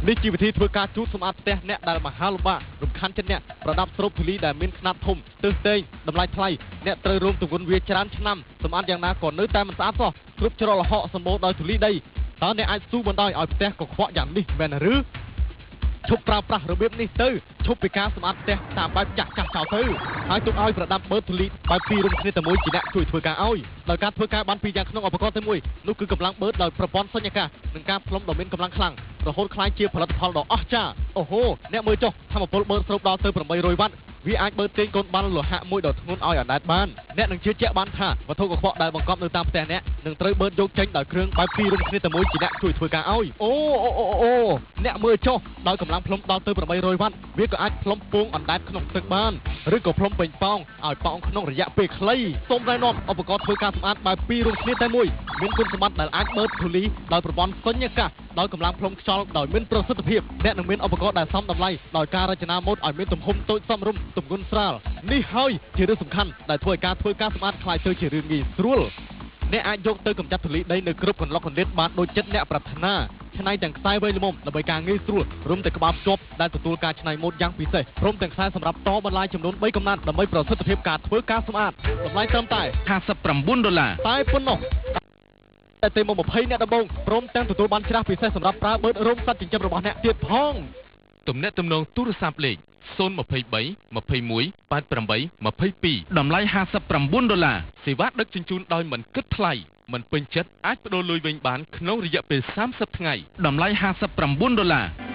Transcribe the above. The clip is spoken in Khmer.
នេះជាវិធីធ្វើការជូតសម្អាតផ្ទះអ្នកដែលមហាលំបាករំខានចិត្តអ្នកប្រដាប់ស្រូបធូលីដែលមានខ្នាតធំទើសទែងតម្លៃថ្លៃអ្នកត្រូវរងទង្វើវាច្រើនឆ្នាំសម្អាតយ៉ាងណាក៏នៅតែមិនស្អាតសោះគ្រប់ច្រកល្ហកសម្បូរដោយធូលីដីតើអ្នកអាចស៊ូបណ្ដោយឲ្យផ្ទះកខ្វក់យ៉ាងនេះមែនឬឈប់ប្រើប្រាស់របៀបនេះទៅឈប់ពីការសម្អាតផ្ទះតាមបែបចាស់ចោលទៅហើយទុកឲ្យប្រដាប់បឺតធូលីបែបពីររុំគ្នាតែមួយជាអ្នកជួយធ្វើការឲ្យដោយការធ្វើការបានពីរយ៉ាងក្នុងឧបករណ៍តែមួយនោះគឺកម្លាំងបឺតដោយប្រព័ន្ធសញ្ញាកាសនិងការផ្លុំដ៏មានកម្លាំងខ្លាំងរហូតក្លាយជាផលិតផលដ៏អស្ចារ្យអូហូអ្នកមើលចុះថាមពលបឺតស្រូបដល់ទៅ800វ៉ាត់វាអាចបឺតទាញកូនបាល់លោហៈមួយដ៏ធ្ងន់ឲ្យអណ្ដែតបានអ្នកនឹងជឿជាក់បានថាវត្ថុកខ្វក់ដែលបង្កប់នៅតាមផ្ទះអ្នកនឹងត្រូវបឺតយកចេញដោយគ្រឿងបែបពីររុំគ្នាតែមួយជាអ្នកជួយធ្វើការឲ្យអូអ្នកមើលចុះដោយកម្លាំងផ្លុំដល់ទៅ800វ៉ាត់វាក៏អាចផ្លុំពងអណ្ដែតក្នុងទឹកបានឬក៏ផ្លុំពេញប៉ោងឲ្យប៉ោងក្នុងរយៈពេលខ្លីសូមណែនាំឧបករណ៍ធ្វើការសម្អាតបែបពីររុំគ្នាតែមួយមានគុណសម្បត្តិដែលអាចបឺតធូលីដោយប្រព័ន្ធសញ្ញាកាសដោយកម្លាំងផ្លុំខ្យល់ដោយមានប្រសិទ្ធភាពអ្នកនឹងមានឧបករណ៍ដែលសមតម្លៃដោយការរចនាម៉ូដឲ្យមានទំហំតូចសមរម្យទម្ងន់ស្រាលនេះហើយជារឿងសំខាន់ដែលធ្វើឲ្យការធ្វើការសម្អាតคล้ายទៅជារឿងងាយស្រួលអ្នកអាចយកទៅកម្ចាត់ធូលីដីនៅគ្រប់កន្លុកកន្លៀតបានដូចចិត្តអ្នកប្រាថ្នាឆ្នៃទាំងខ្សែវែងល្មមដើម្បីការងាយស្រួលរួមទាំងក្បាលភ្ជាប់ដែលទទួលការឆ្នៃម៉ូដយ៉ាងពិសេសព្រមទាំងខ្សែសម្រាប់តបន្លាយចំនួន3កំណាត់ដើម្បីប្រសិទ្ធភាពការធ្វើការសម្អាតតម្លៃត្រឹមតែ$59តែប៉ុណ្ណោះតែទេមក20អ្នកដំបូងព្រមទាំងទទួលបានច្រាសពិសេសសម្រាប់ប្រើបឺតរោមសត្វចិញ្ចឹមរបស់អ្នកទៀតផងទំនាក់ទំនងទូរស័ព្ទលេខ023 21 88 22តម្លៃ$59សេវាដឹកជញ្ជូនដោយមិនគិតថ្លៃមិនពេញចិត្តអាចប្តូរលុយវិញបានក្នុងរយៈពេល30ថ្ងៃតម្លៃ$59